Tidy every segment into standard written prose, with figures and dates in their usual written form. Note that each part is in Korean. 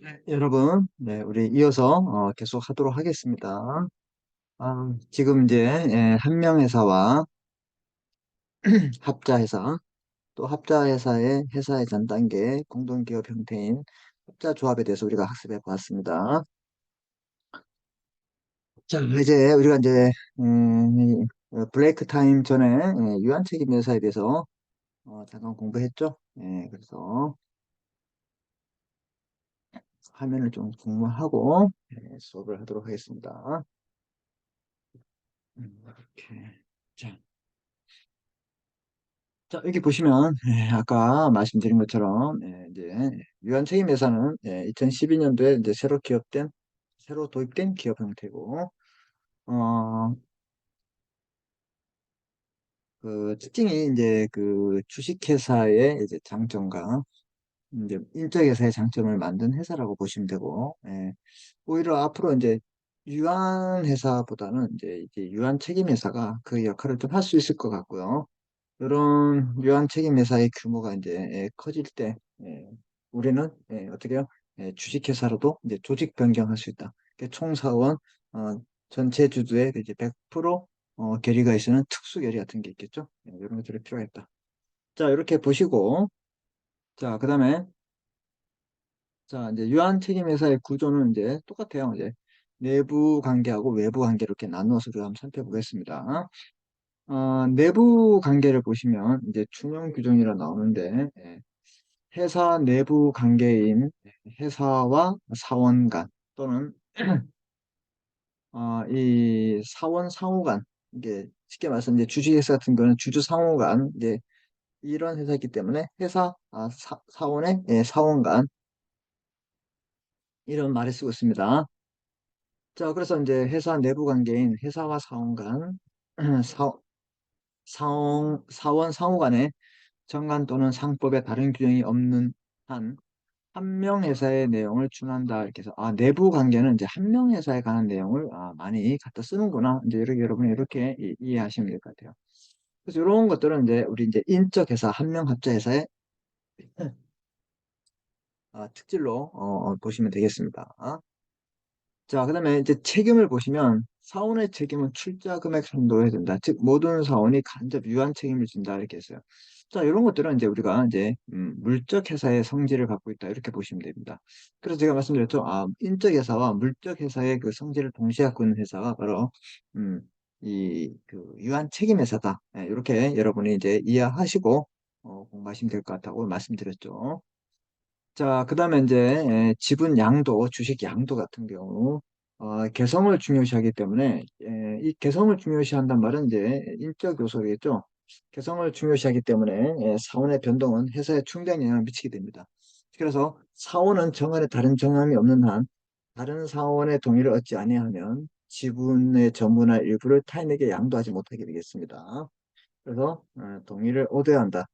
네, 여러분, 네, 우리 이어서 계속 하도록 하겠습니다. 지금 이제 한명회사와 합자회사, 또 합자회사의 회사의 전 단계 공동기업 형태인 합자조합에 대해서 우리가 학습해 보았습니다. 자, 이제 우리가 이제 브레이크 타임 전에 유한책임 회사에 대해서 잠깐 공부했죠. 그래서 화면을 좀 공유하고 수업을 하도록 하겠습니다. 이렇게. 자. 자, 여기 보시면, 아까 말씀드린 것처럼, 이제, 유한책임회사는 2012년도에 이제 새로 도입된 기업 형태고, 어, 그 특징이 이제 그 주식회사의 이제 장점과 이제 인적회사의 장점을 만든 회사라고 보시면 되고, 오히려 앞으로 이제 유한회사보다는 이제 유한책임회사가 그 역할을 좀 할 수 있을 것 같고요. 이런 유한책임회사의 규모가 이제 커질 때 우리는 어떻게 해요? 주식회사로도 이제 조직 변경할 수 있다. 그러니까 총사원 전체 주주의 이제 100% 결의가 있으는 특수 결의 같은 게 있겠죠. 이런 것들이 필요했다. 자, 이렇게 보시고 자, 그다음에 자, 이제 유한책임회사의 구조는 이제 똑같아요. 이제 내부 관계하고 외부 관계 이렇게 나누어서 우리가 한번 살펴보겠습니다. 내부 관계를 보시면 이제 충영 규정이라 나오는데 회사 내부 관계인 회사와 사원 간 또는 이 사원 상호 간 이게 쉽게 말해서 이제 주식회사 같은 경우는 주주 상호 간 이제 이런 회사이기 때문에 사원의 사원 간 이런 말을 쓰고 있습니다. 자, 그래서 이제 회사 내부 관계인 회사와 사원 간 사, 사원 상호 간에 정관 또는 상법에 다른 규정이 없는 한 한 명 회사의 내용을 준한다 이렇게 해서 내부 관계는 이제 한 명 회사에 관한 내용을 많이 갖다 쓰는구나 이제 이렇게 여러분이 이렇게 이해하시면 될 것 같아요. 그래서 이런 것들은 이제 우리 이제 인적 회사 한 명 합자 회사의 특질로 보시면 되겠습니다. 자, 그다음에 이제 책임을 보시면 사원의 책임은 출자 금액 상도해야 된다. 즉 모든 사원이 간접 유한 책임을 진다 이렇게 했어요. 자, 이런 것들은 이제 우리가 이제 물적 회사의 성질을 갖고 있다 이렇게 보시면 됩니다. 그래서 제가 말씀드렸죠. 인적 회사와 물적 회사의 그 성질을 동시에 갖고 있는 회사가 바로 이 그 유한 책임 회사다. 이렇게 여러분이 이제 이해하시고 공부하시면 될 것 같다고 말씀드렸죠. 자, 그 다음에 이제 지분 양도, 주식 양도 같은 경우 개성을 중요시하기 때문에 이 개성을 중요시한단 말은 이제 인적 요소겠죠. 개성을 중요시하기 때문에 사원의 변동은 회사에 충분한 영향을 미치게 됩니다. 그래서 사원은 정원에 다른 정함이 없는 한 다른 사원의 동의를 얻지 아니하면 지분의 전부나 일부를 타인에게 양도하지 못하게 되겠습니다. 그래서 동의를 얻어야 한다.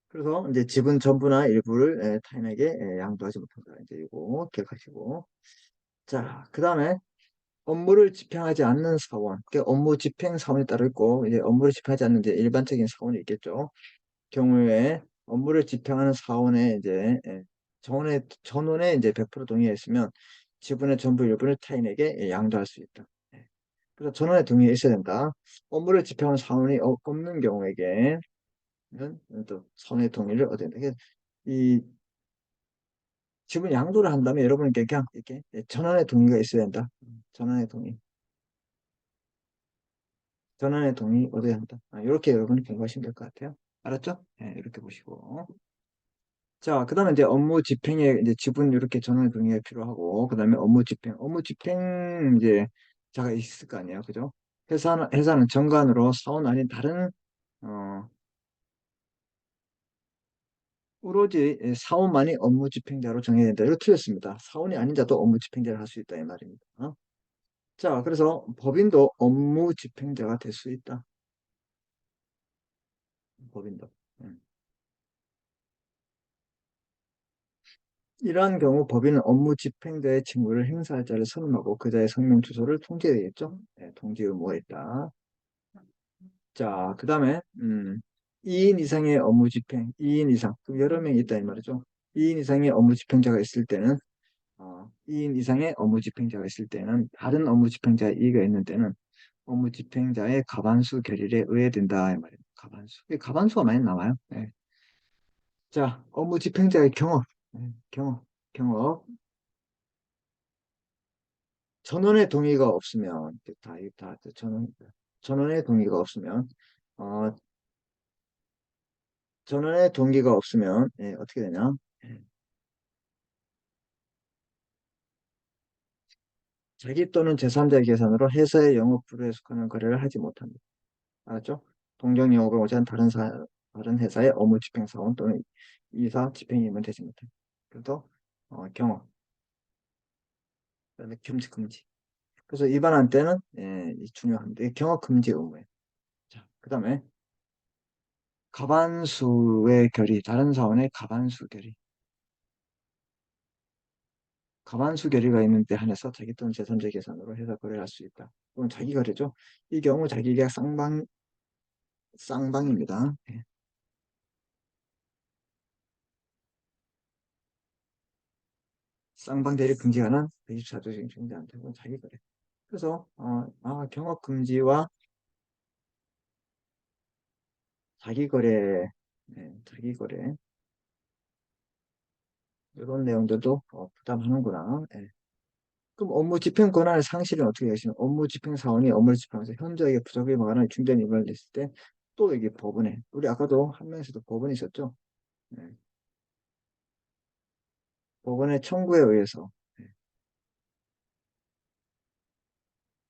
그래서 이제 지분 전부나 일부를 타인에게 양도하지 못한다. 이제 이거 기억하시고. 자, 그 다음에 업무를 집행하지 않는 사원. 그 업무 집행 사원이 따로 있고, 이제 업무를 집행하지 않는 이제 일반적인 사원이 있겠죠. 경우에 업무를 집행하는 사원의 이제 전원에 이제 100% 동의했으면 지분의 전부 일부를 타인에게 양도할 수 있다. 그래서 전원의 동의가 있어야 된다. 업무를 집행하는 사원이 없는 경우에는 또 사원의 동의를 얻어야 된다. 이 지분 양도를 한다면 여러분은 그냥 이렇게 전원의 동의가 있어야 된다. 전원의 동의. 전원의 동의 얻어야 한다. 이렇게 여러분이 공부하시면 될 것 같아요. 알았죠? 이렇게 보시고. 자, 그 다음에 이제 업무 집행에 이제 지분 이렇게 전원의 동의가 필요하고, 그 다음에 업무 집행 이제 자가 있을 거 아니에요. 그죠? 회사는 정관으로 사원 아닌 다른, 어, 오로지 사원만이 업무 집행자로 정해야 된다. 이거 틀렸습니다. 사원이 아닌 자도 업무 집행자를 할 수 있다. 이 말입니다. 자, 그래서 법인도 업무 집행자가 될 수 있다. 법인도. 음. 이러한 경우 법인은 업무 집행자의 직무를 행사할 자를 선임하고 그자의 성명 주소를 통지해야 되겠죠? 통지 의무가 있다. 자, 그 다음에 2인 이상의 업무 집행, 2인 이상, 그럼 여러 명이 있다 이 말이죠. 2인 이상의 업무 집행자가 있을 때는 2인 이상의 업무 집행자가 있을 때는 다른 업무 집행자의 이의가 있는 때는 업무 집행자의 과반수 결의에 의해된다 이 말이에요. 과반수. 이 과반수가 많이 나와요. 네. 자, 업무 집행자의 경업, 경업. 전원의 동의가 없으면 다 전원의 동의가 없으면 어, 전원의 동의가 없으면 어떻게 되냐? 예, 자기 또는 제3자의 계산으로 회사의 영업부로에 속하는 거래를 하지 못합니다. 알았죠? 동경 영업을 오지 않은 다른 회사의 업무 집행 사원 또는 이사 집행임은 되지 못합니다. 그래서 경업, 그다음에 겸직 금지. 그래서 위반한 때는 이 중요한데 이게 경업 금지 의무예요. 자, 그다음에 가반수의 결의, 다른 사원의 가반수 결의. 가반수 결의가 있는 데 한해서 자기 또는 제3자 계산으로 해서 거래를 할 수 있다. 그건 자기 거래죠. 이 경우 자기 계약 쌍방입니다. 예. 쌍방 대립 금지가 난 124조 지금 정지한테 그건 자기 거래. 그래서 경업 금지와 자기 거래, 자기 거래 이런 내용들도 부담하는구나. 예. 그럼 업무 집행 권한의 상실은 어떻게 되시면 업무 집행 사원이 업무를 집행해서 현저하게 부적에 관한 중대한 위반을 했을 때 또 이게 법원에 우리 아까도 한 명에서도 법원이 있었죠. 예. 법원의 청구에 의해서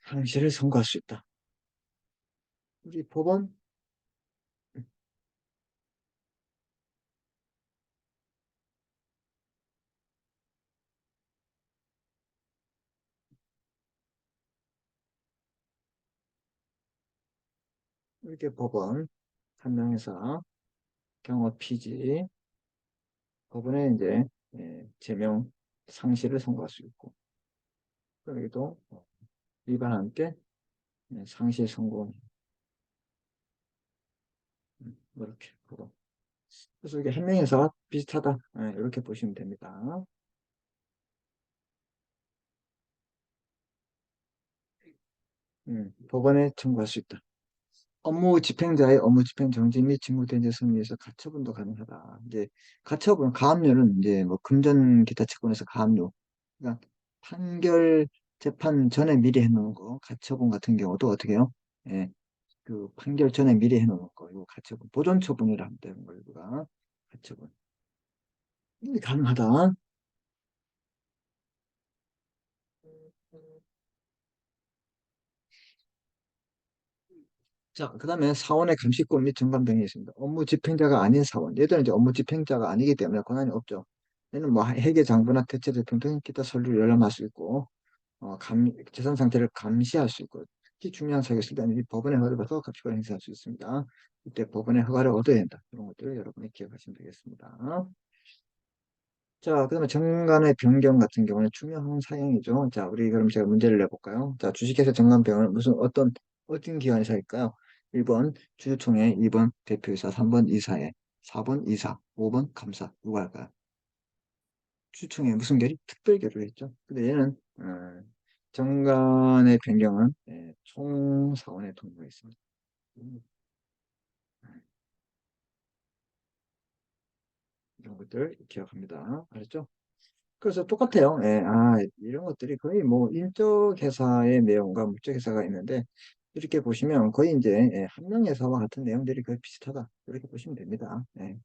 상실을 선고할 수 있다. 우리 법원 이렇게 법원 한명회사 경업 피지 법원에 이제 제명 상실을 선고할 수 있고 여기도 위반한 게 상실 선고 이렇게 보고 그래서 이게 한명회사가 비슷하다 이렇게 보시면 됩니다. 법원에 청구할 수 있다. 업무 집행자의 업무 집행 정지 및 직무대행자 승인에서 가처분도 가능하다. 이제 가처분, 가압류는 이제 뭐 금전 기타 채권에서 가압류. 그러니까 판결 재판 전에 미리 해놓은 거, 가처분 같은 경우도 어떻게 해요? 예, 그 판결 전에 미리 해놓은 거, 이거 가처분, 보존 처분이라 하면 되는 거, 이거가 가처분. 이게 가능하다. 자, 그 다음에 사원의 감시권 및 정관 등이 있습니다. 업무 집행자가 아닌 사원. 얘들은 이제 업무 집행자가 아니기 때문에 권한이 없죠. 얘는 뭐 회계 장부나 대체 대표 등 기타 서류를 열람할 수 있고, 재산 상태를 감시할 수 있고, 특히 중요한 사유가 있을 때는 이 법원의 허가를 받아서 감시권을 행사할 수 있습니다. 이때 법원의 허가를 얻어야 된다. 이런 것들을 여러분이 기억하시면 되겠습니다. 자, 그다음에 정관의 변경 같은 경우는 중요한 사항이죠. 자, 우리 그럼 제가 문제를 내볼까요? 자, 주식회사 정관 변경은 어떤 기관에서일까요? 1번 주주총회, 2번 대표이사, 3번 이사회, 4번 이사, 5번 감사. 누가 할까요? 주주총회 무슨 결의? 특별 결의를 했죠. 근데 얘는 정관의 변경은 총사원의 동의가 있습니다. 음, 이런 것들 기억합니다. 알았죠? 그래서 똑같아요. 이런 것들이 거의 뭐 인적 회사의 내용과 물적 회사가 있는데 이렇게 보시면 거의 이제 한명 회사와 같은 내용들이 거의 비슷하다. 이렇게 보시면 됩니다. 예.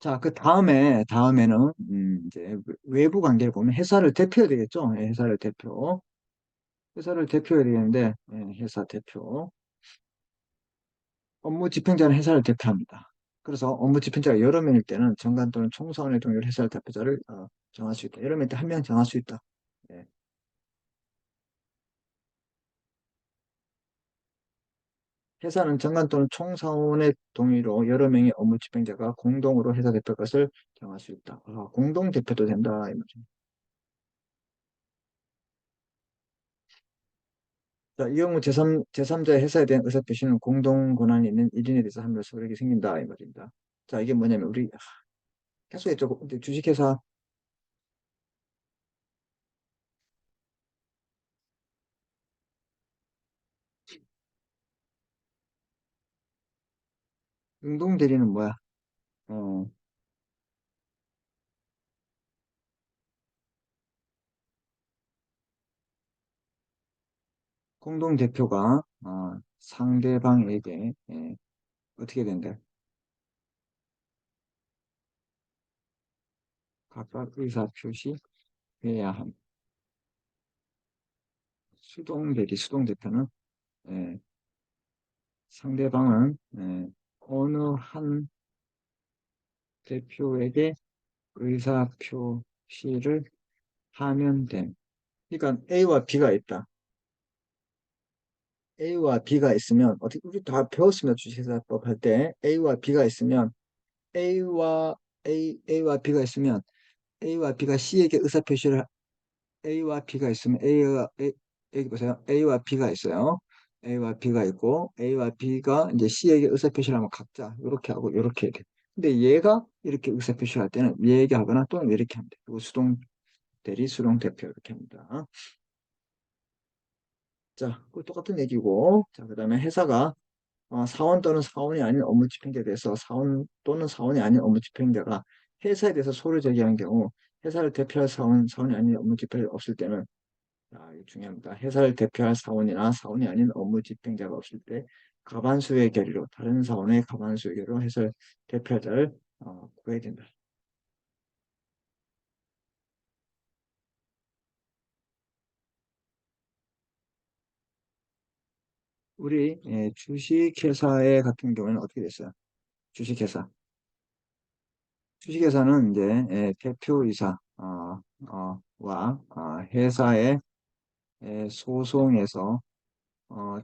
자, 그 다음에는 이제 외부 관계를 보면 회사를 대표해야 되겠죠. 회사를 대표. 회사를 대표해야 되는데 회사 대표. 업무 집행자는 회사를 대표합니다. 그래서 업무 집행자가 여러 명일 때는 정관 또는 총사원의 동의로 회사를 대표자를 정할 수 있다. 여러 명일 때 한 명 정할 수 있다. 예. 회사는 정관 또는 총사원의 동의로 여러 명의 업무 집행자가 공동으로 회사 대표 것을 정할 수 있다. 공동 대표도 된다 이 말이죠. 자, 이 경우 제3자의 회사에 대한 의사표시는 공동 권한이 있는 1인에 대해서 함으로 소득이 생긴다 이 말입니다. 자, 이게 뭐냐면 우리 계속 했죠. 근데 주식회사 공동 대리는 뭐야? 어, 공동 대표가 상대방에게 어떻게 된대? 각각 의사 표시해야 함. 수동 대리, 수동 대표는 예, 상대방은 어느 한 대표에게 의사 표시를 하면 됨. 그러니까 A와 B가 있다. A와 B가 있으면 어떻게 우리 다 배웠으면 주식회사법 할 때 A와 B가 있으면 A와 A와 B가 있으면 A와 B가 C에게 의사표시를 A와 B가 있으면 여기 보세요. A와 B가 있어요. A와 B가 있고 A와 B가 이제 C에게 의사표시를 하면 각자 이렇게 하고 이렇게 해야 돼. 근데 얘가 이렇게 의사표시를 할 때는 얘에게 하거나 또는 이렇게 하면 돼. 그리고 수동 대리, 수동 대표 이렇게 합니다. 자, 그 똑같은 얘기고 자, 그다음에 회사가 사원 또는 사원이 아닌 업무 집행자에 대해서 사원 또는 사원이 아닌 업무 집행자가 회사에 대해서 소를 제기한 경우 회사를 대표할 사원이 아닌 업무 집행자가 없을 때는 이거 중요합니다. 회사를 대표할 사원이나 사원이 아닌 업무 집행자가 없을 때 가반수의 결의로 다른 사원의 가반수의 결의로 회사를 대표할 자를 구해야 된다. 우리 주식회사의 같은 경우에는 어떻게 됐어요? 주식회사. 주식회사는 이제 대표이사 와 회사의 소송에서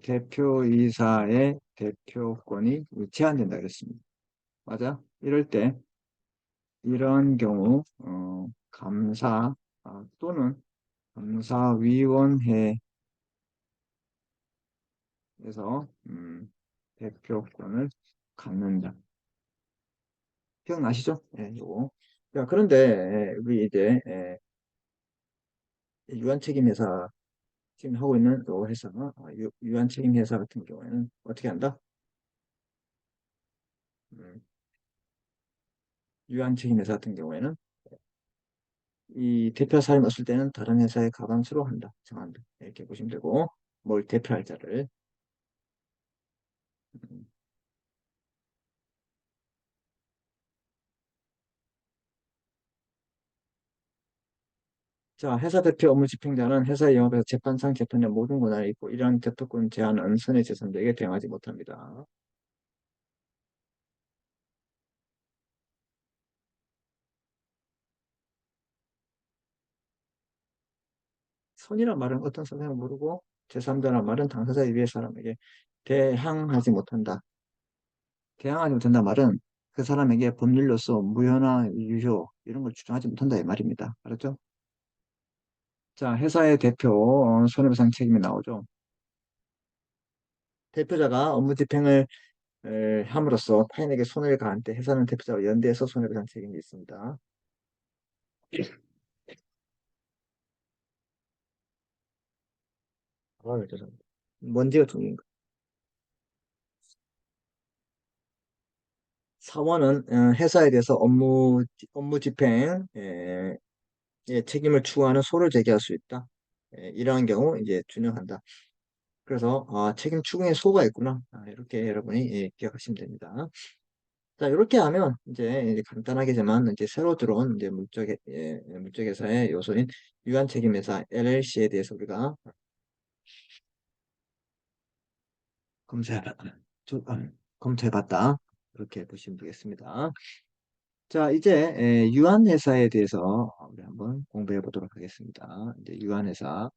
대표이사의 대표권이 제한된다 그랬습니다. 맞아? 이럴 때 이런 경우 감사 또는 감사위원회에서 대표권을 갖는다. 기억나시죠? 예, 요거. 자, 그런데 우리 이제 유한책임회사 지금 하고 있는 요 회사가 유한책임회사 같은 경우에는 어떻게 한다? 음, 유한책임회사 같은 경우에는 이 대표 사람이 없을 때는 다른 회사의 가반수로 한다. 정한다. 이렇게 보시면 되고 뭘 대표할 자를 음, 자, 회사 대표 업무 집행자는 회사의 영업에서 재판상 재판의 모든 권한이 있고 이러한 대표권 제한은 선의 제3자에게 대응하지 못합니다. 선이란 말은 어떤 선생을 모르고 제3자란 말은 당사자 이외의 사람에게 대항하지 못한다. 대항하지 못한다 말은 그 사람에게 법률로서 무효나 유효 이런 걸 주장하지 못한다 이 말입니다. 알았죠? 자, 회사의 대표 손해배상 책임이 나오죠. 대표자가 업무 집행을 함으로써 타인에게 손해를 가한 때 회사는 대표자와 연대해서 손해배상 책임이 있습니다. 죄송합니다. 먼지가 둥긴 거. 사원은 회사에 대해서 업무 집행 책임을 추구하는 소를 제기할 수 있다. 이러한 경우 이제 준용한다. 그래서 책임 추궁의 소가 있구나. 이렇게 여러분이 기억하시면 됩니다. 자, 이렇게 하면 이제 간단하게지만 이제 새로 들어온 이제 물적회사의 요소인 유한책임회사 LLC에 대해서 우리가 검사해봤다. 검토해봤다. 그렇게 보시면 되겠습니다. 자, 이제 유한회사에 대해서 우리 한번 공부해 보도록 하겠습니다. 이제 유한회사.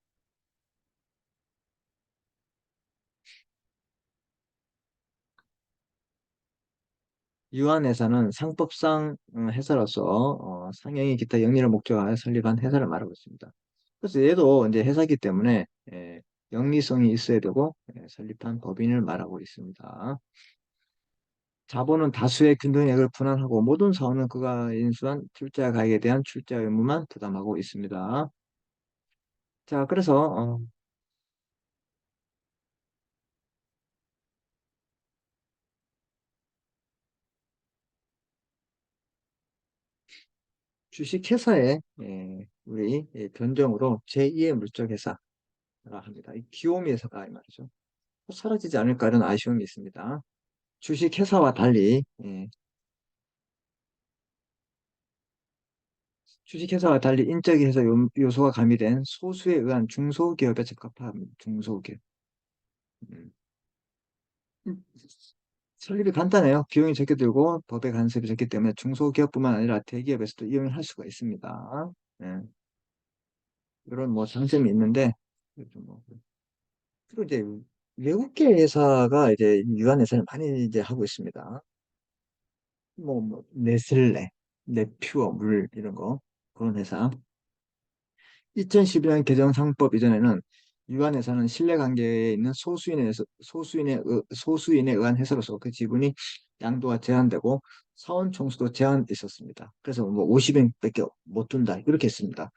유한회사는 상법상 회사로서 상영이 기타 영리를 목적하여 설립한 회사를 말하고 있습니다. 그래서 얘도 이제 회사이기 때문에 영리성이 있어야 되고 설립한 법인을 말하고 있습니다. 자본은 다수의 균등액을 분할하고 모든 사원은 그가 인수한 출자 가액에 대한 출자 의무만 부담하고 있습니다. 자, 그래서 주식회사의 우리 변경으로 제2의 물적 회사라 합니다. 이 귀요미 회사가 이 말이죠. 사라지지 않을까 이런 아쉬움이 있습니다. 주식회사와 달리 주식회사와 달리 인적인 회사 요소가 가미된 소수에 의한 중소기업에 적합한 중소기업. 음. 음, 설립이 간단해요. 비용이 적게 들고 법의 간섭이 적기 때문에 중소기업뿐만 아니라 대기업에서도 이용을 할 수가 있습니다. 예, 이런 뭐 장점이 있는데 뭐, 주로 이제 외국계 회사가 이제 유한 회사를 많이 이제 하고 있습니다. 뭐 네슬레, 네퓨어 물 이런 거 그런 회사. 2012년 개정 상법 이전에는 유한회사는 신뢰관계에 있는 소수인에 의한 회사로서 그 지분이 양도가 제한되고 사원 총수도 제한 있었습니다. 그래서 뭐 50인밖에 못 둔다 이렇게 했습니다.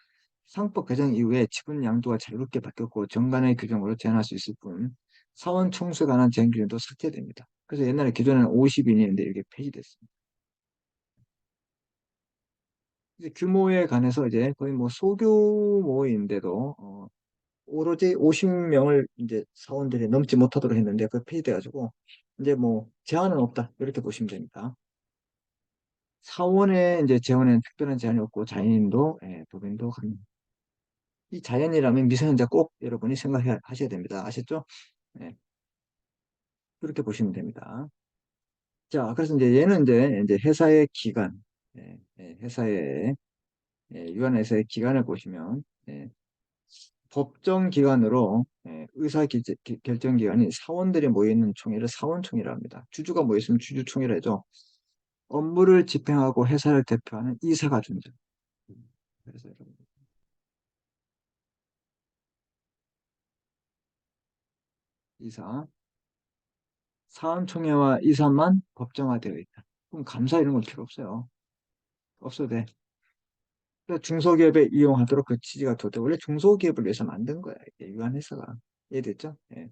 상법 개정 이후에 지분 양도가 자유롭게 바뀌었고 정관의 규정으로 제한할 수 있을 뿐 사원 총수에 관한 제한 규정도 삭제됩니다. 그래서 옛날에 기존에는 50인이었는데 이렇게 폐지됐습니다. 이제 규모에 관해서 이제 거의 뭐 소규모인데도 오로지 50명을 이제 사원들이 넘지 못하도록 했는데 그 폐지돼가지고 이제 뭐 제한은 없다 이렇게 보시면 됩니다. 사원의 이제 재원에는 특별한 제한이 없고 자연인도 법인도 가능. 이 자연이라면 미성년자 꼭 여러분이 생각하셔야 됩니다. 아셨죠? 예, 그렇게 보시면 됩니다. 자, 그래서 이제 얘는 이제 회사의 기간, 회사의 유한회사의 기간을 보시면 법정 기관으로 결정 기관이 사원들이 모여있는 총회를 사원총회라 합니다. 주주가 모였으면 주주총회라죠. 업무를 집행하고 회사를 대표하는 이사가 존재. 그래서 여러분, 이사, 사원총회와 이사만 법정화되어 있다. 그럼 감사 이런 건 필요 없어요. 없어도 돼. 그래서 중소기업에 이용하도록 그 취지가 뒀대. 원래 중소기업을 위해서 만든 거야. 이게 유한회사가. 이해됐죠? 예.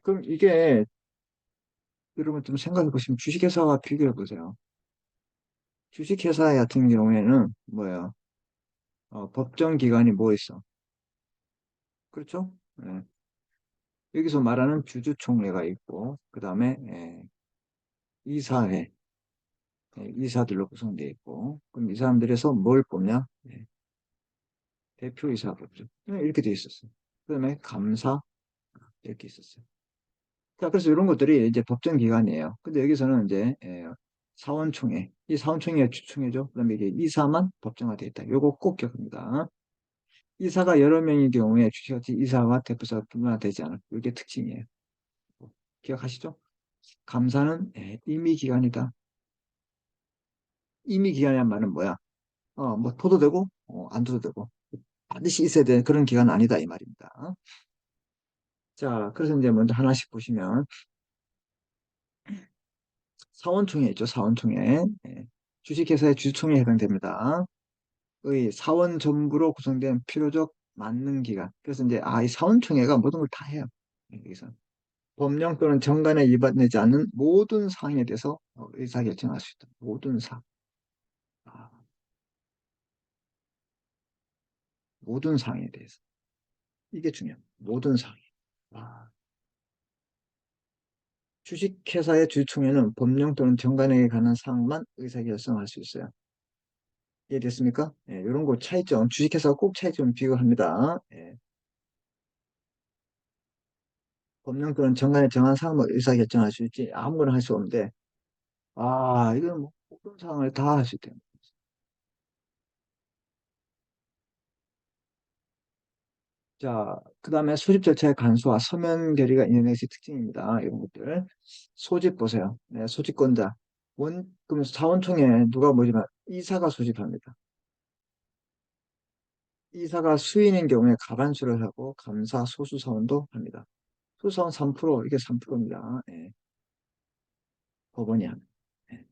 그럼 이게 여러분 좀 생각해 보시면 주식회사와 비교해 보세요. 주식회사 같은 경우에는 뭐예요? 법정 기관이 뭐 있어? 그렇죠? 예. 여기서 말하는 주주총회가 있고, 그 다음에 이사회, 이사들로 구성되어 있고, 그럼 이 사람들에서 뭘 뽑냐? 대표이사 뽑죠. 이렇게 돼 있었어요. 그 다음에 감사 이렇게 있었어요. 자, 그래서 이런 것들이 이제 법정 기관이에요. 근데 여기서는 이제 사원총회, 이 사원총회가 주총회죠. 그 다음에 이게 이사만 법정화되어 있다. 요거 꼭 기억합니다. 이사가 여러 명의 경우에 주식같이 이사와 대표사가 분화되지 않을 이게 특징이에요. 기억하시죠? 감사는 임의기관이다. 임의기관이란 말은 뭐야? 뭐 둬도 되고 안 둬도 되고 반드시 있어야 되는 그런 기관은 아니다 이 말입니다. 자, 그래서 이제 먼저 하나씩 보시면 사원총회 있죠. 사원총회. 주식회사의 주주총회에 해당됩니다. 의 사원 전부로 구성된 필요적 맞는 기관. 그래서 이제 이 사원총회가 모든 걸 다 해요. 여기서. 법령 또는 정관에 위반되지 않는 모든 사항에 대해서 의사결정할 수 있다. 모든 사항. 아, 모든 사항에 대해서. 이게 중요해요. 모든 사항. 아, 주식회사의 주총회는 법령 또는 정관에 관한 사항만 의사결정할 수 있어요. 이해됐습니까? 이런 거 차이점, 주식회사가 꼭 차이점 비교합니다. 법령 또는 정관에 정한 사항만 의사결정할 수 있지 아무거나 할 수 없는데, 이건 뭐 모든 사항을 다 할 수 있대요. 자, 그 다음에 소집 절차의 간소화, 서면 결의가 있는 것이 특징입니다. 이런 것들. 소집 보세요. 소집권자. 그러면 사원총회 누가 뭐지만 이사가 소집합니다. 이사가 수인인 경우에 가반수를 하고 감사 소수사원도 합니다. 소수사원 3%, 이게 3%입니다. 예, 법원이 합니다. 예.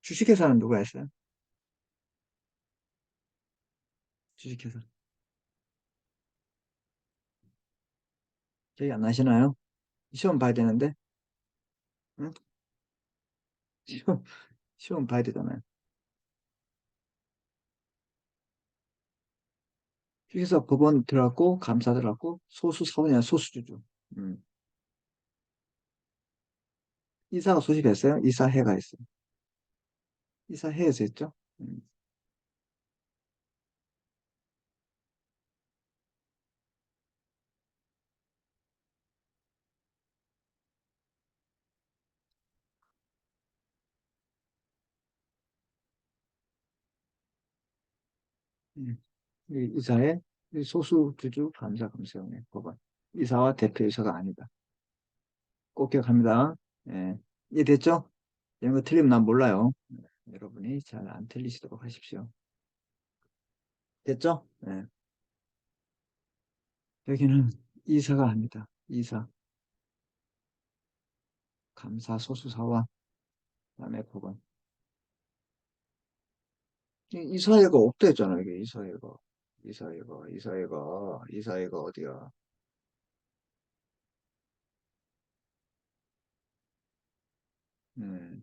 주식회사는 누가 했어요? 주식회사. 기억이 안 나시나요? 시험 봐야 되는데? 응? 시험, 시험 봐야 되잖아요. 주식회사 법원 들어갔고, 감사 들어갔고, 소수사원이야, 소수주주. 음. 이사가 소집했어요? 이사회가 했어요? 이사회에서 했죠? 음. 이사회, 소수주주 감사 감사원의 법원. 이사와 대표이사가 아니다. 꼭 기억합니다. 예. 이해됐죠? 이런 거 틀리면 난 몰라요. 여러분이 잘 안 틀리시도록 하십시오. 됐죠? 예. 여기는 이사가 합니다. 이사, 감사, 소수사와 그다음에 법원. 이사회가 없대잖아, 이게 이사회가. 이사회가 어디야? 음.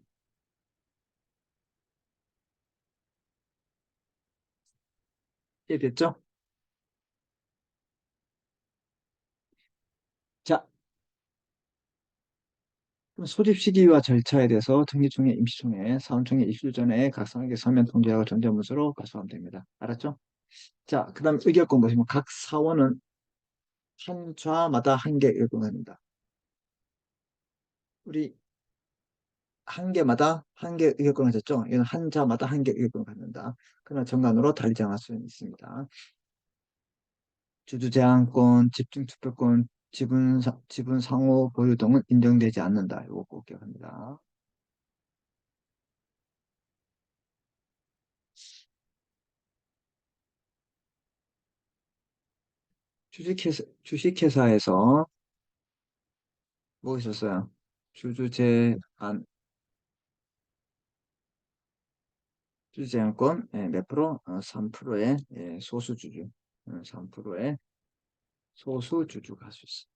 이해됐죠? 자, 그럼 소집 시기와 절차에 대해서 정기총회, 임시총회, 사원총회 이슈 전에 각 상에게 서면 통지하고 전자문서로 발송하면 됩니다. 알았죠? 자, 그 다음 의결권 보시면 각 사원은 한 좌마다 한 개 의견합니다. 우리 한 개마다 한 개 의결권을 줬죠? 이건 한 자마다 한 개 의결권을 갖는다. 그러나 정관으로 달리 정할 수 있습니다. 주주제한권, 집중투표권, 지분 상호 보유 등은 인정되지 않는다. 이거 꼭 기억합니다. 주식회사에서 뭐 있었어요? 주주제한, 주주제한권 몇 프로? 3%의 소수주주. 3%의 소수주주가 할 수 있어.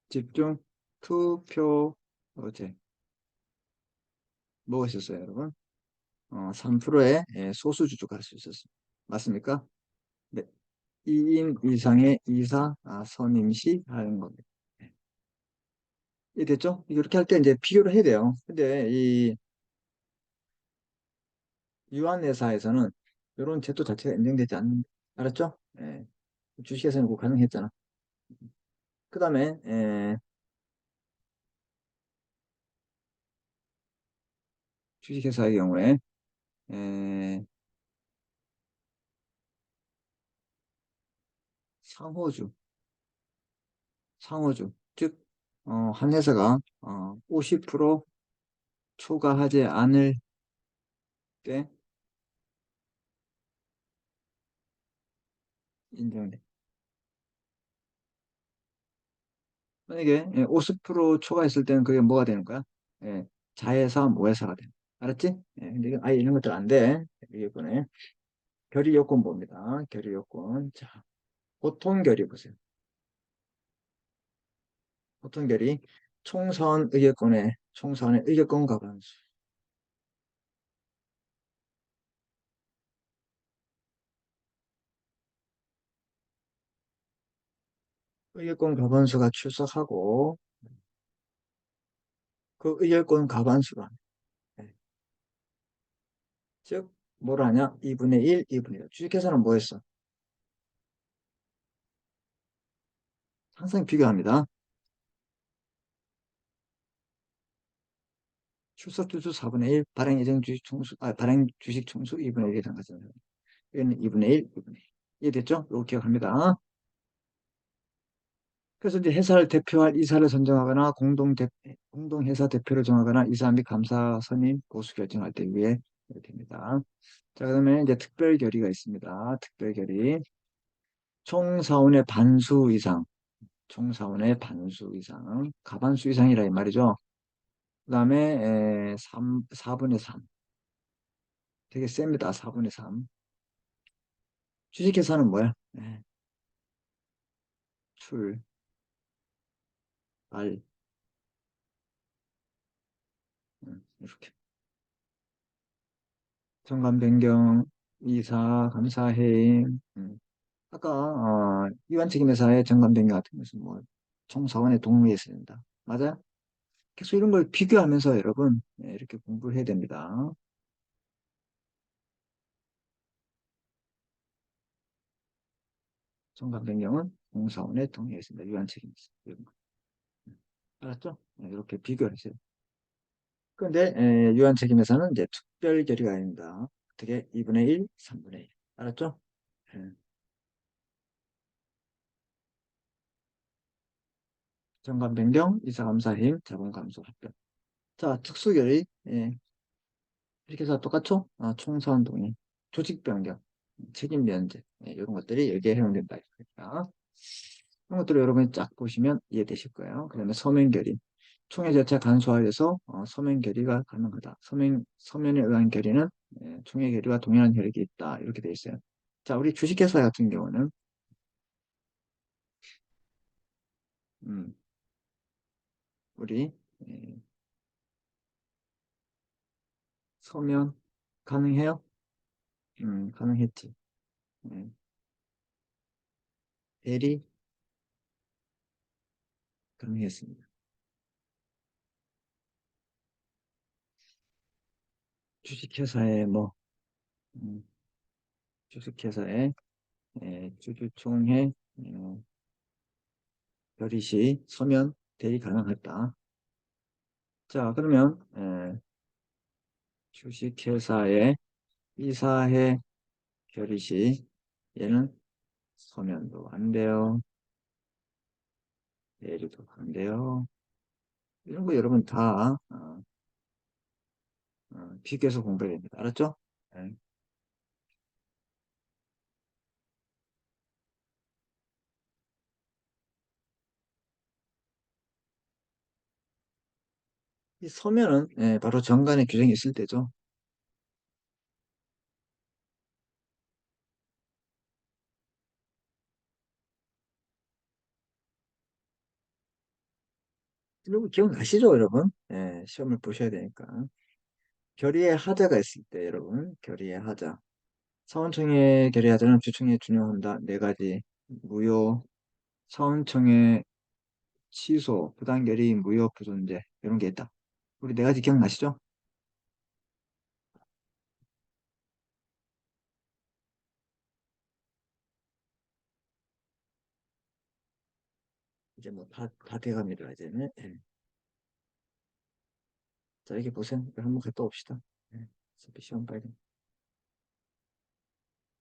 집중 투표제. 뭐 있었어요, 여러분? 3%의 소수주주가 할 수 있었습니다. 맞습니까? 네. 2인 이상의 이사, 선임시 하는 겁니다. 네. 이해됐죠? 이렇게 할 때 이제 비교를 해야 돼요. 근데 이 유한회사에서는 이런 제도 자체가 인정되지 않는, 알았죠? 예. 주식회사는 그거 가능했잖아. 그 다음에, 주식회사의 경우에, 에, 상호주, 상호주. 즉, 한 회사가 50% 초과하지 않을 때 인정돼. 만약에 50% 초과했을 때는 그게 뭐가 되는 거야? 예, 자회사, 모회사가 돼. 알았지? 근데 이건 아예 이런 것들 안 돼. 이번에 결의 요건 봅니다. 결의 요건. 자, 보통 결의 보세요. 보통 결의. 총선 의결권의 총선의 의결권 과반수. 의결권 과반수가 출석하고 그 의결권 과반수로 합니다. 예. 즉, 뭘 하냐? 2분의 1, 2분의 1. 주식회사는 뭐 했어? 항상 비교합니다. 출석 주수 4분의 1, 발행 예정 주식 총수, 발행 주식 총수 2분의 1이 당가잖아요. 여기는 2분의 1, 2분의 1. 이해됐죠? 이거 기억합니다. 그래서 이제 회사를 대표할 이사를 선정하거나 공동회사 대표를 정하거나 이사 및 감사 선임 보수 결정할 때 위에 됩니다. 자, 그러면 이제 특별 결의가 있습니다. 특별 결의. 총사원의 반수 이상, 총사원의 반수 이상, 가반수 이상이라 이 말이죠. 그 다음에 4분의 3. 되게 셉니다. 4분의 3. 주식회사는 뭐야? 출, 발, 이렇게. 정관 변경, 이사, 감사, 해임. 아까 이완책임회사의 정관 변경 같은 것은 뭐 총사원의 동의에 있어야 된다. 맞아요? 계속 이런 걸 비교하면서 여러분 이렇게 공부해야 됩니다. 정관 변경은 공사원의 동의에 있습니다. 이완책임에서. 이런 거. 알았죠? 이렇게 비교를 하세요. 그런데 유한책임에서는 이제 특별 결의가 아닙니다. 어떻게 2분의 1, 3분의 1. 알았죠? 예. 정관 변경, 이사 감사 해임, 자본 감소 합병. 자, 특수 결의. 이렇게 해서 똑같죠? 총선 동의, 조직 변경, 책임 면제. 이런 것들이 여기에 해당된다. 이거니까. 이런 것들을 여러분이 쫙 보시면 이해되실 거예요. 그다음에 서면 결의. 총회 절차 간소화해서 서면 결의가 가능하다. 서면에 의한 결의는 총회 결의와 동일한 효력이 있다. 이렇게 돼 있어요. 자, 우리 주식회사 같은 경우는 음, 우리 예, 서면 가능해요? 가능했지. 예, 대리 가능했습니다. 주식회사에 뭐 음, 주식회사에 주주총회 결의 시 서면 대리 가능했다. 자, 그러면 주식회사의 이사회 결의 시 얘는 서면도 안 돼요. 대리도 안 돼요. 이런 거 여러분 다 비교해서 공부해야 됩니다. 알았죠? 네. 이 서면은 바로 정관의 규정이 있을 때죠. 여러분 기억나시죠, 여러분? 시험을 보셔야 되니까. 결의의 하자가 있을 때, 여러분, 결의의 하자. 사원총회 결의하자는 주총에 준용한다. 네 가지. 무효, 사원총회 취소, 부당결의, 무효, 부존재. 이런 게 있다. 우리 네 가지 기억나시죠? 이제 뭐 다 돼갑니다, 이제는. 자, 이렇게 보세요. 이거 한번 갔다 옵시다. 어차피 시험 빨리.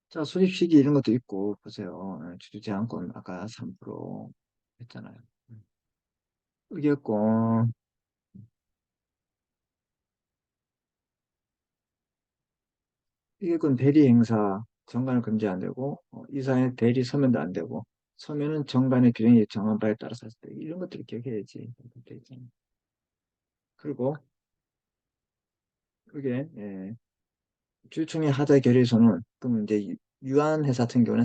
자, 수립 시기 이런 것도 있고, 보세요. 주주 제한권 아까 3% 했잖아요. 의결권, 의결권 대리 행사, 정관을 금지 안 되고, 이사의 대리 서면도 안 되고, 서면은 정관의 규정이 정한 바에 따라서 할 때, 이런 것들을 기억해야지. 이렇게 있잖아요. 그리고, 그게, 주주총회 하자 결의서는, 그럼 이제 유한회사 같은 경우는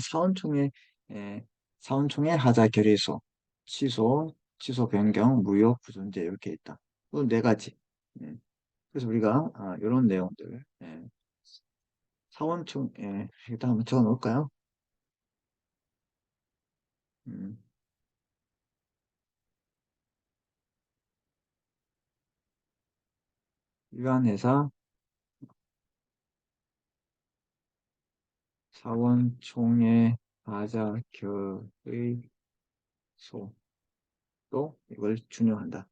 예, 사원총회 하자 결의서, 취소 변경, 무효, 부존재 이렇게 있다. 네 가지. 예. 그래서 우리가 이런 내용들 사원총 일단 한번 적어 놓을까요? 음, 유한회사 사원총회 하자 결의소 또 이걸 준용한다.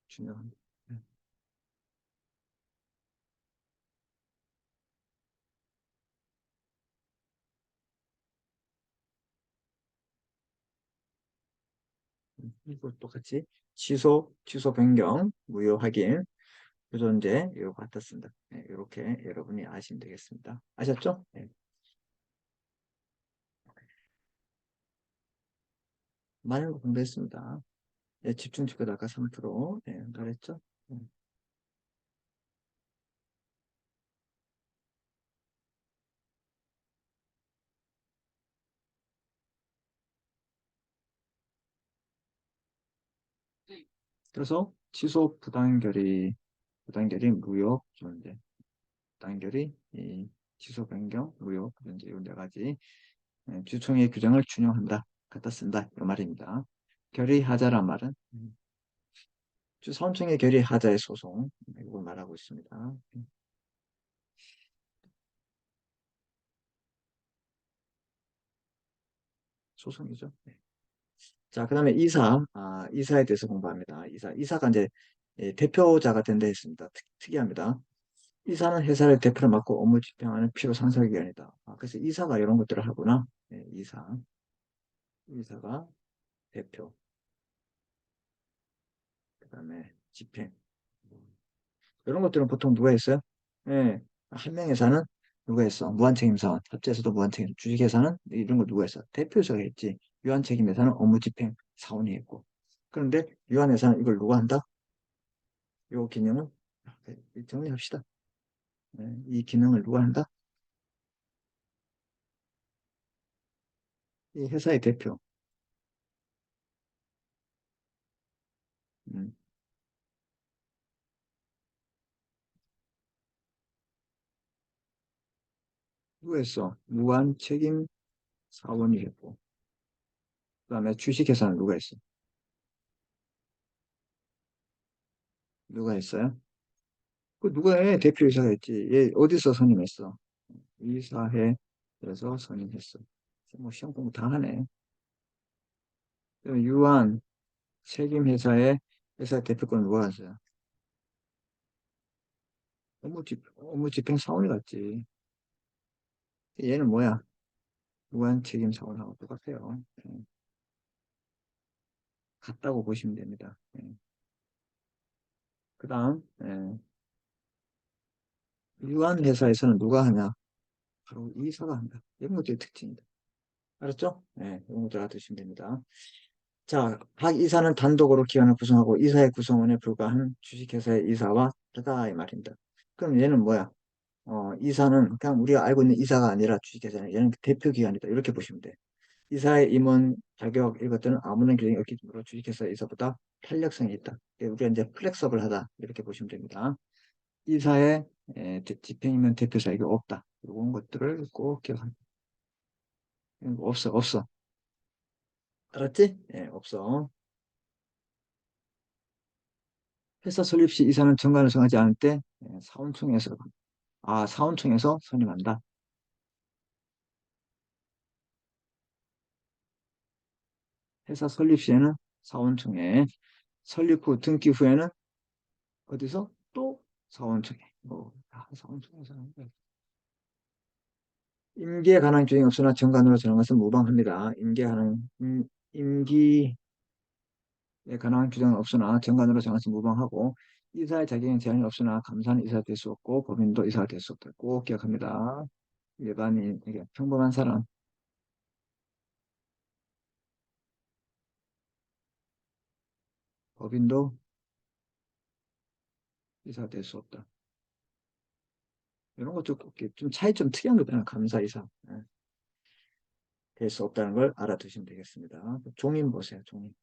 준용한다. 예. 이거 똑같이 취소 변경, 무효 확인, 부존재, 이거 같았습니다. 네, 이렇게 여러분이 아시면 되겠습니다. 아셨죠? 네, 많은 거 공부했습니다. 네, 집중치고 아까 3%, 네, 잘했죠? 네. 그래서 취소 부단결이 무효, 부존재, 부단결이 이 취소 변경, 무효, 부존재, 이 네 가지 주총의 규정을 준용한다. 갖다 쓴다. 이 말입니다. 결의하자란 말은 주사원총회 결의하자의 소송 이걸 말하고 있습니다. 소송이죠. 네. 자, 그다음에 이사에 대해서 공부합니다. 이사가 이제 대표자가 된다 했습니다. 특이합니다. 이사는 회사를 대표로 맡고 업무 집행하는 필요 상설기관이다. 그래서 이사가 이런 것들을 하구나. 네, 이사가 대표, 그다음에 집행. 이런 것들은 보통 누가 했어요? 예, 한 명에서는 누가 했어? 무한책임사원. 합체해서도 무한책임. 주식회사는 이런 거 누가 했어? 대표이사가 했지. 유한책임회사는 업무집행 사원이 했고. 그런데 유한회사는 이걸 누가 한다? 요 기능을 정리합시다. 이 기능을 누가 한다? 이 회사의 대표. 음, 누가 했어? 무한책임 사원이 했고. 그다음에 주식회사는 누가 했어? 누가 했어요? 그 누가 해? 대표이사가 했지. 얘 어디서 선임했어? 이사회 그래서 선임했어. 뭐 시험 공부 다 하네. 유한 책임회사의 회사 대표권 누가 가져요? 업무 집행 사원이 갔지. 얘는 뭐야? 무한 책임 사원하고 똑같아요. 같다고 보시면 됩니다. 그 다음, 유한 회사에서는 누가 하냐? 바로 이사가 한다. 이런 것들이 특징이다. 알았죠? 이런 것들 알아두시면 됩니다. 자, 각 이사는 단독으로 기관을 구성하고 이사의 구성원에 불과한 주식회사의 이사와 다르다 이 말입니다. 그럼 얘는 뭐야? 이사는 그냥 우리가 알고 있는 이사가 아니라 주식회사는 얘는 대표 기관이다. 이렇게 보시면 돼. 이사의 임원 자격 이것들은 아무런 규정이 없기 때문에 주식회사 이사보다 탄력성이 있다. 우리가 이제 플렉서블하다 이렇게 보시면 됩니다. 이사의 집행이면 대표자 이게 없다. 이런 것들을 꼭 기억합니다. 없어. 알았지? 없어. 회사 설립 시 이사는 정관을 정하지 않을 때 사원총에서 선임한다. 회사 설립 시에는 사원총회, 설립 후 등기 후에는 어디서 또 사원총회. 사원총회에서 하는 거야. 임기에 관한 규정이 없으나 정관으로 정한 것은 무방합니다. 임기에 관한 규정은 없으나 정관으로 정한 것은 무방하고 이사의 자격에 제한이 없으나 감사는 이사가 될 수 없고 법인도 이사가 될 수 없다. 꼭 기억합니다. 일반인, 이게 평범한 사람, 법인도 이사가 될 수 없다. 이런 것좀 차이 좀 특이한 거잖아. 감사 이사. 될 수 없다는 걸 알아두시면 되겠습니다. 종인 보세요. 종인.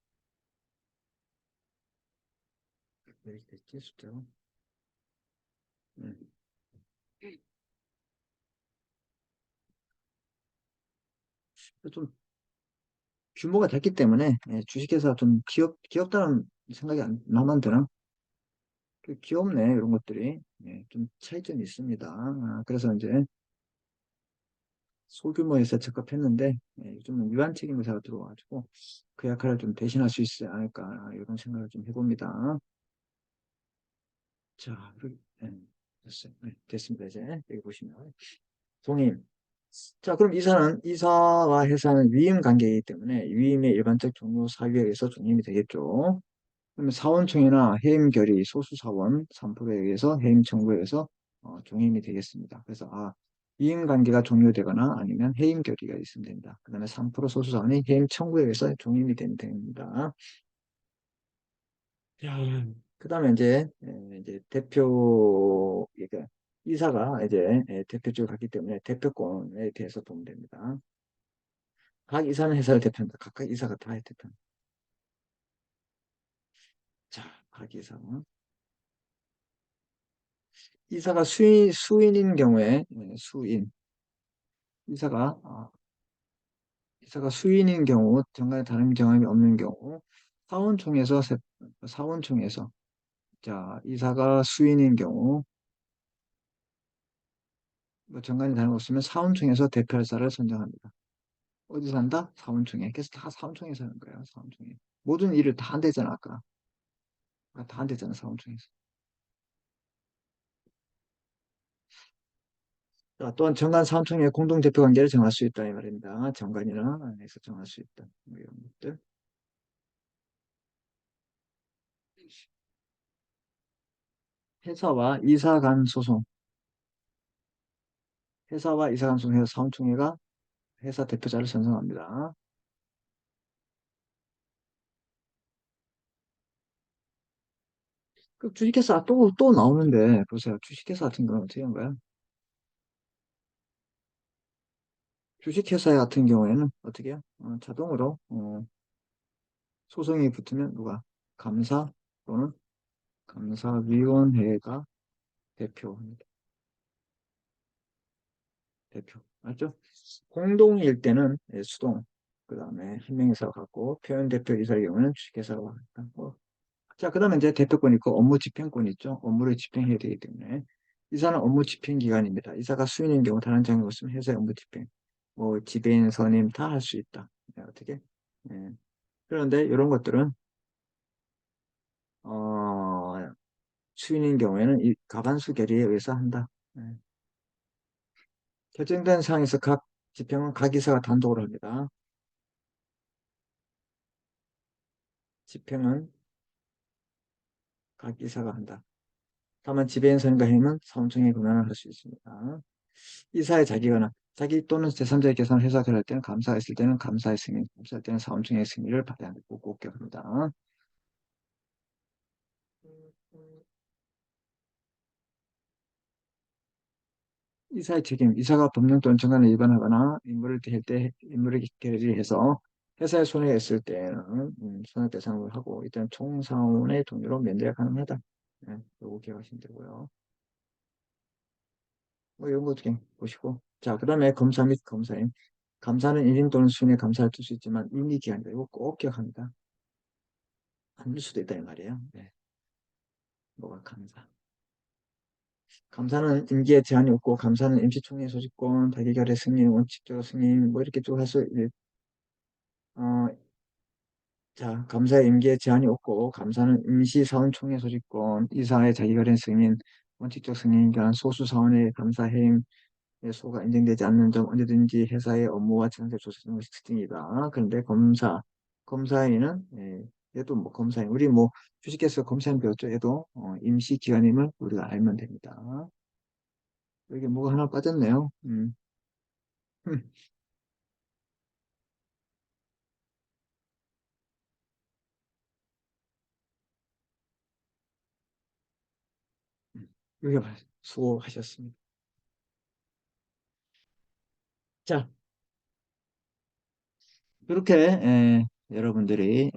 몇 개 됐지? 숫자가. 음. 좀 규모가 됐기 때문에 주식회사 좀 귀엽다는 생각이 나만 드나? 귀엽네 이런 것들이 좀 차이점이 있습니다. 그래서 이제 소규모 회사 적합했는데 요즘은 유한책임 회사가 들어와가지고 그 역할을 좀 대신할 수 있지 않을까 이런 생각을 좀 해봅니다. 자, 됐어요. 됐습니다. 이제 여기 보시면 종인 자, 그럼 이사와 회사는 위임 관계이기 때문에 위임의 일반적 종료 사유에 의해서 종임이 되겠죠. 그러면 사원총회나 해임 결의, 소수 사원 3%에 의해서 해임 청구에 의해서 종임이 되겠습니다. 그래서 위임 관계가 종료되거나 아니면 해임 결의가 있으면 됩니다. 그다음에 3% 소수 사원이 해임 청구에 의해서 종임이 되면 됩니다. 자, 그다음에 이제 대표 그러니까 이사가 이제 대표 쪽을 갔기 때문에 대표권에 대해서 보면 됩니다. 각 이사는 회사를 대표한다. 각각 이사가 다 대표한다. 자, 각 이사는 이사가 수인인 경우에 이사가 아, 이사가 수인인 경우 정관에 다른 경험이 없는 경우 사원총회에서 사원총회에서 자 이사가 수인인 경우 뭐 정관이 다름 없으면 사원총회에서 대표이사를 선정합니다. 어디서 한다? 사원총회. 그래서 다 사원총회에서 하는 거예요. 사원총회. 모든 일을 다 한대잖아 아까. 다 한대잖아 사원총회에서. 자, 또한 정관 사원총회 공동 대표 관계를 정할 수 있다 이 말입니다. 정관이나 안에서 정할 수 있다. 뭐 이런 것들. 회사와 이사 간 소송. 회사와 이사 간 소송에서 사원총회가 회사 대표자를 선정합니다. 그 주식회사 또 나오는데 보세요. 주식회사 같은 경우는 어떻게 하는 거야? 주식회사 같은 경우에는 어떻게 해요? 자동으로 소송이 붙으면 누가? 감사 또는 감사위원회가 대표합니다. 대표. 맞죠? 공동일 때는 수동, 그 다음에 한 명이서 갖고 표현 대표 이사의 경우는 주식회사가 갖다. 자, 그 다음에 이제 대표권 있고 업무 집행권 있죠. 업무를 집행해야 되기 때문에. 이사는 업무 집행 기관입니다. 이사가 수인인 경우 다른 장이 없으면 회사의 업무 집행, 뭐 지배인 선임 다 할 수 있다. 네, 어떻게? 예. 그런데 이런 것들은 어, 수인인 경우에는 이 가반수 결의에 의해서 한다. 예. 결정된 사항에서 각 집행은 각 이사가 단독으로 합니다. 집행은 각 이사가 한다. 다만 지배인 선임과 해임은 사원총회 권한을 할 수 있습니다. 이사의 자기관한 자기 또는 제3자의 계산을 회사 결할 때는 감사가 있을 때는 감사의 승인, 감사할 때는 사원총회의 승인을 받아야 하는 꼭 기억합니다. 이사의 책임, 이사가 법령 또는 정관을 위반하거나 임무를 대할 때 임무를 결의해서 회사에 손해가 있을 때는 손해 배상을 하고 이때는 총사원의 동의로 면제가 가능하다. 네, 요거 기억하시면 되고요. 뭐 이런 것도 보시고 자, 그 다음에 검사 및 검사임. 감사는 일인 또는 수인의 감사를 쓸 수 있지만 임의기한이다. 이거 꼭 기억합니다. 안 줄 수도 있다 이 말이에요. 네. 뭐가 감사. 감사는 임기에 제한이 없고 감사는 임시총회 소집권, 다기결의 승인, 원칙적 승인 뭐 이렇게 쭉 해서 어, 자 감사의 임기에 제한이 없고 감사는 임시사원총회 소집권, 이사의 자기결의 승인, 원칙적 승인, 그러니까 소수 사원의 감사 해임 소가 인정되지 않는 점 언제든지 회사의 업무와 정책 조사 중 특징이다. 그런데 검사인은 얘도 뭐 검사인 우리 뭐 주식회사 검사인 배웠죠. 얘도 임시 기관임을 우리가 알면 됩니다. 여기 뭐가 하나 빠졌네요. 음, 여기 봐 수고하셨습니다. 자, 이렇게 여러분들이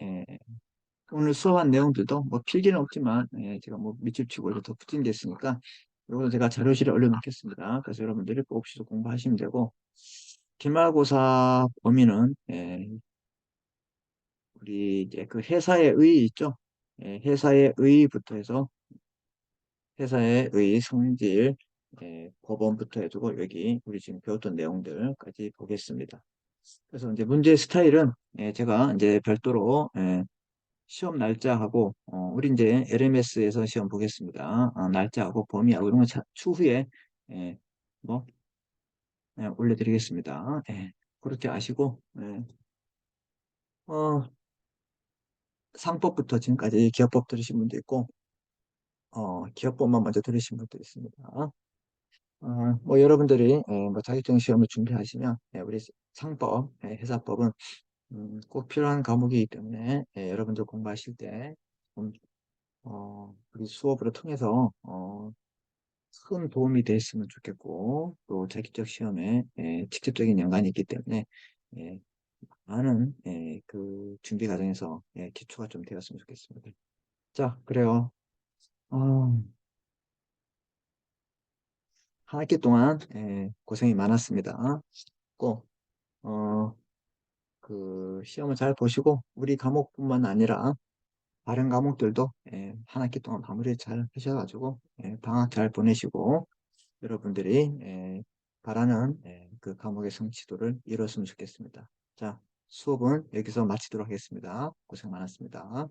오늘 수업한 내용들도 뭐 필기는 없지만 제가 뭐 밑줄 치고 이렇게 덧붙인 게 있으니까 이거 제가 자료실에 올려놓겠습니다. 그래서 여러분들이 꼭 혹시 공부하시면 되고 기말고사 범위는 우리 이제 그 회사의 의 있죠? 회사의 의부터 해서 회사의 의 성질 법원부터 해주고 여기 우리 지금 배웠던 내용들까지 보겠습니다. 그래서 이제 문제 스타일은 제가 이제 별도로 시험 날짜하고 우리 이제 LMS에서 시험 보겠습니다. 날짜하고 범위하고 이런 거 추후에 예, 뭐 올려드리겠습니다. 예, 그렇게 아시고, 어, 상법부터 지금까지 기업법 들으신 분도 있고, 기업법만 먼저 들으신 분도 있습니다. 뭐 여러분들이 뭐 자격증 시험을 준비하시면 우리 상법, 회사법은 꼭 필요한 과목이기 때문에 여러분들 공부하실 때 좀, 우리 수업을 통해서 큰 도움이 됐으면 좋겠고 또 자격증 시험에 직접적인 연관이 있기 때문에 예, 많은 그 준비 과정에서 기초가 좀 되었으면 좋겠습니다. 자, 그래요. 어, 한 학기 동안 고생이 많았습니다. 꼭 그 시험을 잘 보시고 우리 과목뿐만 아니라 다른 과목들도 한 학기 동안 마무리 잘 하셔가지고 방학 잘 보내시고 여러분들이 바라는 그 과목의 성취도를 이뤘으면 좋겠습니다. 자, 수업은 여기서 마치도록 하겠습니다. 고생 많았습니다.